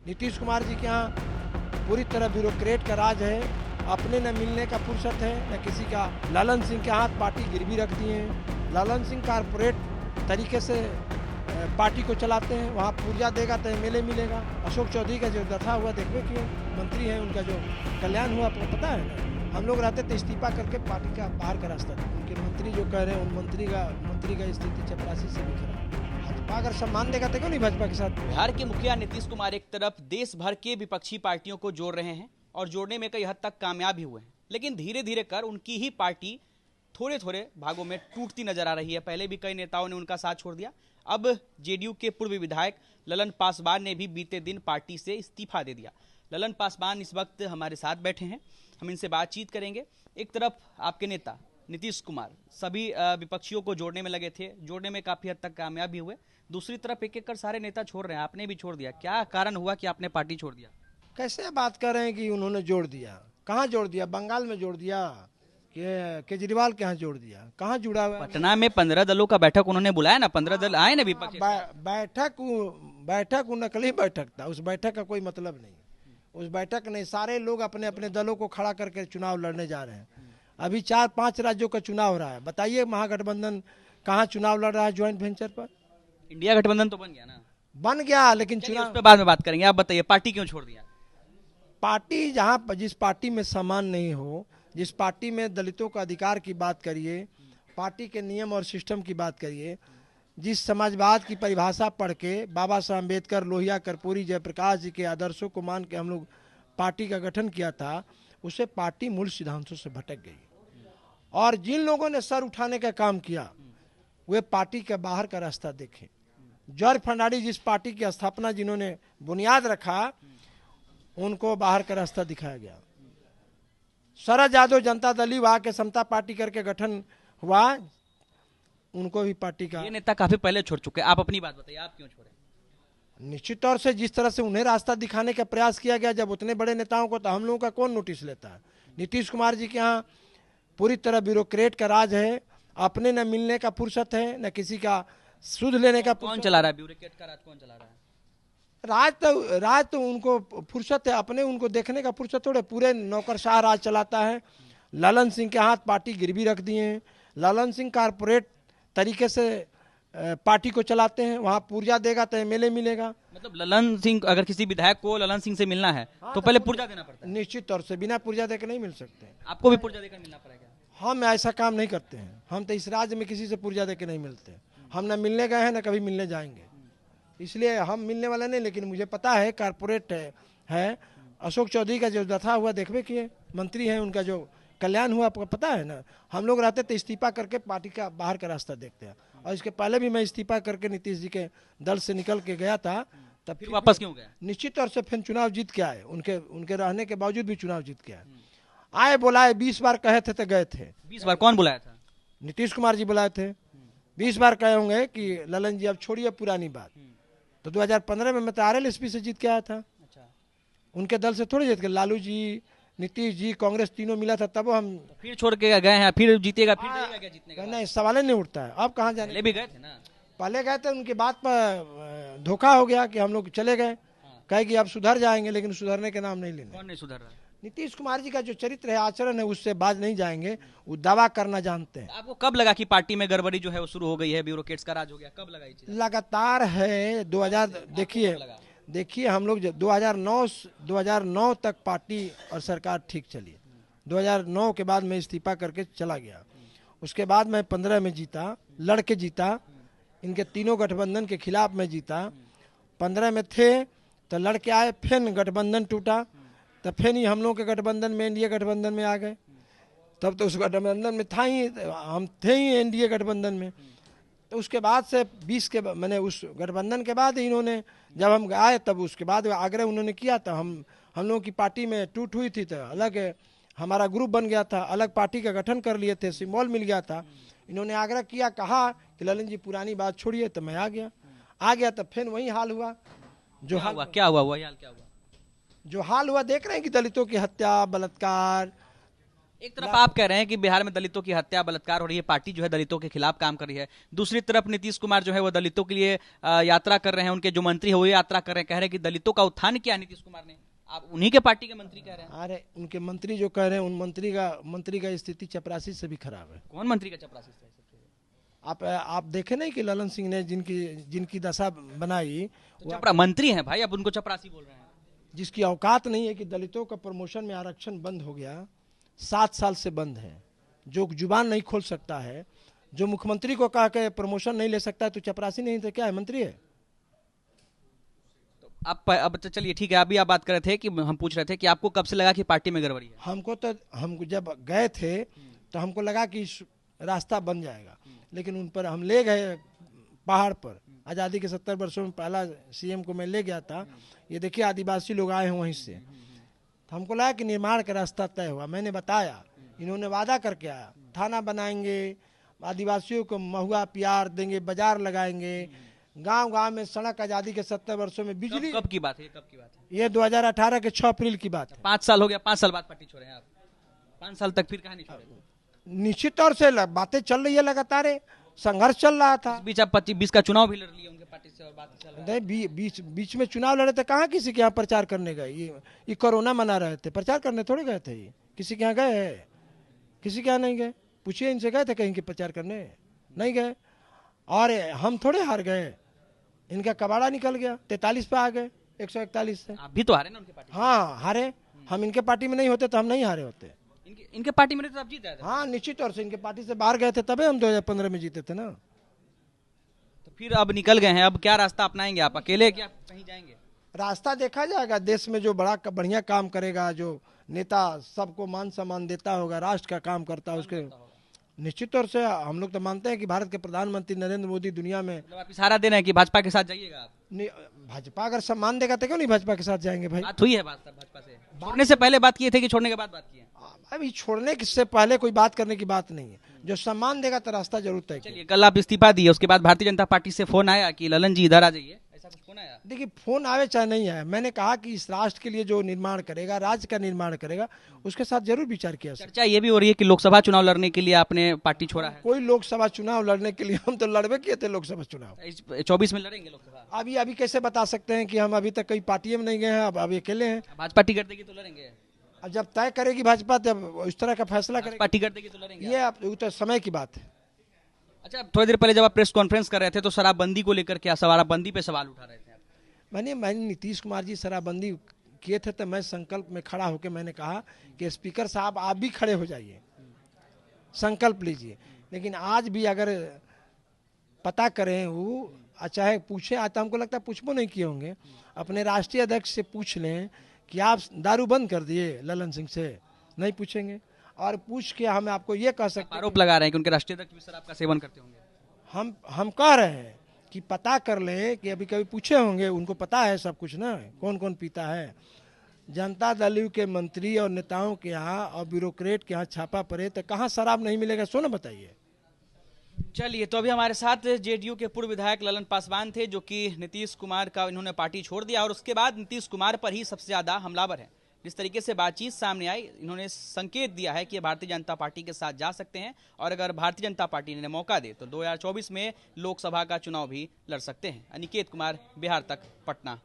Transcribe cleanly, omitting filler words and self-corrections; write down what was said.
नीतीश कुमार जी के यहाँ पूरी तरह ब्यूरोक्रेट का राज है। अपने न मिलने का फुर्सत है न किसी का। ललन सिंह के हाथ पार्टी गिरवी रख दिए हैं। ललन सिंह कारपोरेट तरीके से पार्टी को चलाते हैं। वहाँ पूर्जा देगा तो एमएलए मिलेगा। अशोक चौधरी का जो दफा हुआ देखने की मंत्री है, उनका जो कल्याण हुआ आपको पता है ना। हम लोग रहते तो इस्तीफा करके पार्टी का बाहर का रास्ता था। उनके मंत्री जो कह रहे हैं, उन मंत्री का स्थिति चपरासी से भी खराब। भाजपा अगर सम्मान देगा तो क्यों नहीं भाजपा के साथ। बिहार के मुखिया नीतीश कुमार एक तरफ देश भर के विपक्षी पार्टियों को जोड़ रहे हैं और जोड़ने में कई हद तक कामयाब भी हुए हैं, लेकिन धीरे धीरे कर उनकी ही पार्टी थोड़े थोड़े भागों में टूटती नजर आ रही है। पहले भी कई नेताओं ने उनका साथ छोड़ दिया। अब जेडीयू के पूर्व विधायक ललन पासवान ने भी बीते दिन पार्टी से इस्तीफा दे दिया। ललन पासवान इस वक्त हमारे साथ बैठे हैं, हम इनसे बातचीत करेंगे। एक तरफ आपके नेता नीतीश कुमार सभी विपक्षियों को जोड़ने में लगे थे, जोड़ने में काफी हद तक कामयाब भी हुए। दूसरी तरफ एक एक कर सारे नेता छोड़ रहे हैं, आपने भी छोड़ दिया। क्या कारण हुआ कि आपने पार्टी छोड़ दिया? कैसे बात कर रहे हैं कि उन्होंने जोड़ दिया? कहाँ जोड़ दिया? बंगाल में जोड़ दिया कि केजरीवाल के यहाँ जोड़ दिया? कहाँ जुड़ा हुआ? पटना में 15 दलों का बैठक उन्होंने बुलाया ना, 15 दल आए ना विपक्ष। बैठक नकली बैठक था। उस बैठक का कोई मतलब नहीं। उस बैठक नहीं, सारे लोग अपने अपने दलों को खड़ा करके चुनाव लड़ने जा रहे हैं। अभी 4-5 राज्यों का चुनाव हो रहा है। बताइए महागठबंधन कहाँ चुनाव लड़ रहा है ज्वाइंट वेंचर पर? इंडिया गठबंधन तो बन गया ना? बन गया, लेकिन चुनाव पे बाद में बात करेंगे। आप बताइए पार्टी क्यों छोड़ दिया? पार्टी जिस पार्टी में सम्मान नहीं हो, जिस पार्टी में दलितों का अधिकार की बात करिए, पार्टी के नियम और सिस्टम की बात करिए, जिस समाजवाद की परिभाषा पढ़ के बाबा साहब अम्बेडकर, लोहिया, कर्पूरी, जयप्रकाश जी के आदर्शों को मान के हम लोग पार्टी का गठन किया था, उसे पार्टी मूल सिद्धांतों से भटक गई। और जिन लोगों ने सर उठाने का काम किया वे पार्टी के बाहर का रास्ता देखे। जॉर्ज फर्नांडिस जिस पार्टी की स्थापना जिन्होंने बुनियाद रखा, उनको बाहर का रास्ता दिखाया गया। शरद यादव जनता दल युवा के समता पार्टी करके गठन हुआ, उनको भी पार्टी का। ये नेता काफी पहले छोड़ चुके हैं, आप अपनी बात बताइए, आप क्यों छोड़े? निश्चित तौर से जिस तरह से उन्हें रास्ता दिखाने का प्रयास किया गया, जब उतने बड़े नेताओं को, तो हम लोगों का कौन नोटिस लेता है। नीतीश कुमार जी के यहाँ पूरी तरह ब्यूरोक्रेट का राज है। अपने न मिलने का फुर्सत है न किसी का सुध लेने का। कौन चला रहा है ब्यूरोक्रेट का राज? कौन चला रहा है? राज तो उनको फुर्सत है, अपने उनको देखने का फुर्सत थोड़े। पूरे नौकरशाह राज चलाता है। ललन सिंह के हाथ पार्टी गिरवी रख दिए हैं। ललन सिंह कारपोरेट तरीके से पार्टी को चलाते हैं। वहाँ पूर्जा देगा तो एमएलए मिलेगा। मतलब ललन सिंह, अगर किसी विधायक को ललन सिंह से मिलना है तो पहले पुर्जा देना पड़ता है? निश्चित तौर से बिना पूर्जा देकर नहीं मिल सकते। आपको भी पुर्जा देकर मिलना पड़ेगा? हम ऐसा काम नहीं करते हैं। हम तो इस राज्य में किसी से पूर्जा देकर नहीं मिलते। हम ना मिलने गए हैं ना कभी मिलने जाएंगे, इसलिए हम मिलने वाले नहीं। लेकिन मुझे पता है कारपोरेट है। अशोक चौधरी का जो दफा हुआ देखने की मंत्री है, उनका जो कल्याण हुआ आपको पता है ना। हम लोग रहते तो इस्तीफा करके पार्टी का बाहर का रास्ता देखते हैं। और इसके पहले भी मैं इस्तीफा करके नीतीश जी के दल से निकल के गया था। तब फिर वापस क्यों गया? निश्चित तौर से फिर चुनाव जीत के आए। उनके रहने के बावजूद भी चुनाव जीत के आए। बुलाए 20 बार कहे थे तो गए थे। 20 बार कौन बुलाया था? नीतीश कुमार जी बुलाए थे। 20 बार कहे होंगे कि ललन जी अब छोड़िए पुरानी बात। तो 2015 में मैं तो RLSP से जीत के आया था। अच्छा, उनके दल से थोड़ी जीत के। लालू जी, नीतीश जी, कांग्रेस तीनों मिला था, तब हम फिर छोड़ के गए हैं, फिर जीतेगा, फिर जाएगा क्या जीतने का? नहीं, सवाल नहीं उठता है। अब कहाँ जाने? पहले भी गए थे ना? पहले गए थे, उनकी बात पर धोखा हो गया कि हम लोग चले गए। कहे कि अब सुधर जाएंगे, लेकिन सुधरने के नाम नहीं लेंगे। कौन नहीं सुधर रहा? नीतीश कुमार जी का जो चरित्र है, आचरण है, उससे बाज नहीं जाएंगे। वो दावा करना जानते हैं। आपको कब लगा कि पार्टी में गड़बड़ी जो है वो शुरू हो गई है, ब्यूरोक्रेट्स का राज हो गया? कब लगा ये चीज? लगातार है। 2000 देखिए हम लोग 2009 तक पार्टी और सरकार ठीक चली। 2009 के बाद मैं इस्तीफा करके चला गया। उसके बाद मैं 15 में जीता, लड़के जीता। इनके तीनों गठबंधन के खिलाफ मैं जीता। 15 में थे तो लड़के आए, फिर गठबंधन टूटा, तो फिर ही हम लोग के गठबंधन में, एनडीए गठबंधन में आ गए। तब तो उस गठबंधन में था ही, हम थे ही एनडीए गठबंधन में। तो उसके बाद से 20 के मैंने उस गठबंधन के बाद इन्होंने, जब हम आए तब उसके बाद आग्रह उन्होंने किया था। हम लोगों की पार्टी में टूट हुई थी, तो अलग हमारा ग्रुप बन गया था, अलग पार्टी का गठन कर लिए थे, सिंबल मिल गया था। इन्होंने आग्रह किया, कहा कि ललन जी पुरानी बात छोड़िए, तो मैं आ गया। तो फिर वही हाल हुआ जो हाल हुआ। क्या हुआ? जो हाल हुआ देख रहे हैं कि दलितों की हत्या, बलात्कार, एक तरफ आप कह रहे हैं कि बिहार में दलितों की हत्या बलात्कार हो रही है, पार्टी जो है दलितों के खिलाफ काम कर रही है, दूसरी तरफ नीतीश कुमार जो है वो दलितों के लिए यात्रा कर रहे हैं, उनके जो मंत्री है वो यात्रा कर रहे हैं, कह रहे हैं कि दलितों का उत्थान किया नीतीश कुमार ने। आप उन्हीं के पार्टी के मंत्री कह रहे हैं। अरे उनके मंत्री जो कह रहे हैं, उन मंत्री का स्थिति चपरासी से भी खराब है। कौन मंत्री का चपरासी है? आप देखे नहीं कि ललन सिंह ने जिनकी दशा बनाई, तो मंत्री हैं भाई, अब उनको चपरासी बोल रहे हैं। जिसकी औकात नहीं है कि दलितों का प्रमोशन में आरक्षण बंद हो गया, 7 साल से बंद है, जो जुबान नहीं खोल सकता है, जो मुख्यमंत्री को कहा के प्रमोशन नहीं ले सकता है, तो चपरासी नहीं तो क्या है, मंत्री है। आप अब तो चलिए ठीक है, अभी आप बात कर रहे थे कि हम पूछ रहे थे कि आपको कब से लगा कि पार्टी में गड़बड़ी है? हम जब गए थे तो हमको लगा कि रास्ता बन जाएगा, लेकिन उन पर हम ले गए पहाड़ पर। आज़ादी के 70 वर्षों में पहला सीएम को मैं ले गया था। ये देखिए आदिवासी लोग आए हैं वहीं से, तो हमको लगा कि निर्माण का रास्ता तय हुआ। मैंने बताया, इन्होंने वादा करके आया, थाना बनाएंगे, आदिवासियों को महुआ प्यार देंगे, बाजार लगाएंगे, गांव-गांव में सड़क। आज़ादी के 70 वर्षों में बिजली। कब की बात है? ये 2018 के 6 अप्रैल की बात है। 5 साल हो गया, 5 साल बाद पार्टी छोड़े हैं आप। 5 साल तक फिर कहाँ नहीं छोड़े? निश्चित तौर से बातें चल रही है, लगातार संघर्ष चल रहा था। इस बीच आप 25-20 का चुनाव भी लड़ लिए उनके पार्टी से और बात चल रहा है। नहीं, बीच में चुनाव लड़े थे, कहाँ किसी के यहाँ प्रचार करने गए? ये कोरोना मना रहे थे, प्रचार करने थोड़े गए थे। ये किसी के यहाँ गए हैं? किसी के यहाँ नहीं गए। पूछिए इनसे, गए थे कहीं के प्रचार करने? नहीं गए। और हम थोड़े हार गए, इनका कबाड़ा निकल गया, 43 पे आ गए 141 से। आप भी तो हारे ना उनके पार्टी? हाँ हारे। हम इनके पार्टी में नहीं होते तो हम नहीं हारे होते। इनके पार्टी में तो आप जीत गए थे। हाँ निश्चित तौर से, इनके पार्टी से बाहर गए थे तबे हम 2015 में जीते थे ना। तो फिर अब निकल गए हैं, अब क्या रास्ता अपनाएंगे आप? अकेले क्या कहीं जाएंगे? रास्ता देखा जाएगा। देश में जो बढ़िया काम करेगा, जो नेता सबको मान सम्मान देता होगा, राष्ट्र का काम करता है, उसके निश्चित तौर से हम लोग तो मानते हैं कि भारत के प्रधानमंत्री नरेंद्र मोदी दुनिया में। मतलब आप इशारा दे रहे हैं कि भाजपा के साथ जाइएगा आप? भाजपा अगर सम्मान देगा तो क्यों नहीं भाजपा के साथ जाएंगे भाई। बात हुई है भाजपा से? छोड़ने से पहले बात किए थे कि छोड़ने के बाद बात की है? अभी छोड़ने से पहले कोई बात करने की बात नहीं है। जो सम्मान देगा तो रास्ता जरूर तय। चलिए, कल आप इस्तीफा दिए, उसके बाद भारतीय जनता पार्टी से फोन आया कि ललन जी इधर आ जाइए, ऐसा कुछ फोन आया? देखिए, फोन आवे चाहे नहीं आए, मैंने कहा कि इस राष्ट्र के लिए जो निर्माण करेगा, राज्य का निर्माण करेगा, उसके साथ जरूर विचार किया। चर्चा ये भी हो रही है कि लोकसभा चुनाव लड़ने के लिए आपने पार्टी छोड़ा है। कोई लोकसभा चुनाव लड़ने के लिए, हम तो लड़बे किए थे लोकसभा चुनाव। 24 में लड़ेंगे लोकसभा? अभी कैसे बता सकते हैं कि हम अभी तक कई पार्टियों में नहीं गए हैं। अब अकेले हैं। भाजपा टिकट देगी तो लड़ेंगे? अब जब तय करेगी भाजपा, तब इस तरह का फैसला करेगी। टिकट देगी तो लड़ेंगे? ये अब तो समय की बात है। अच्छा, थोड़ी देर पहले जब आप प्रेस कॉन्फ्रेंस कर रहे थे तो शराबबंदी को लेकर के, शराबबंदी पे सवाल उठा रहे थे। मैंने नीतीश कुमार जी शराबबंदी किए थे तो मैं संकल्प में खड़ा होकर मैंने कहा कि स्पीकर साहब आप भी खड़े हो जाइए, संकल्प लीजिए। लेकिन आज भी अगर पता करें वो, चाहे पूछें, आता हमको लगता है पूछबो नहीं किए होंगे, अपने राष्ट्रीय अध्यक्ष से पूछ लें कि आप दारू बंद कर दिए ललन सिंह से, नहीं पूछेंगे। और पूछ के हम आपको ये कह सकते हैं, आरोप लगा रहे हैं कि उनके राष्ट्रीय अध्यक्ष भी शराब का सेवन करते होंगे। हम कह रहे हैं कि पता कर लें कि अभी कभी पूछे होंगे, उनको पता है सब कुछ ना, कौन कौन पीता है। जनता दल के मंत्री और नेताओं के यहाँ और ब्यूरोक्रेट के यहाँ छापा पड़े तो कहाँ शराब नहीं मिलेगा, सो ना बताइए। चलिए, तो अभी हमारे साथ जेडीयू के पूर्व विधायक ललन पासवान थे, जो कि नीतीश कुमार का इन्होंने पार्टी छोड़ दिया और उसके बाद नीतीश कुमार पर ही सबसे ज्यादा हमलावर है। जिस तरीके से बातचीत सामने आई, इन्होंने संकेत दिया है कि भारतीय जनता पार्टी के साथ जा सकते हैं और अगर भारतीय जनता पार्टी ने मौका दे तो 2024 में लोकसभा का चुनाव भी लड़ सकते हैं। अनिकेत कुमार, बिहार तक, पटना।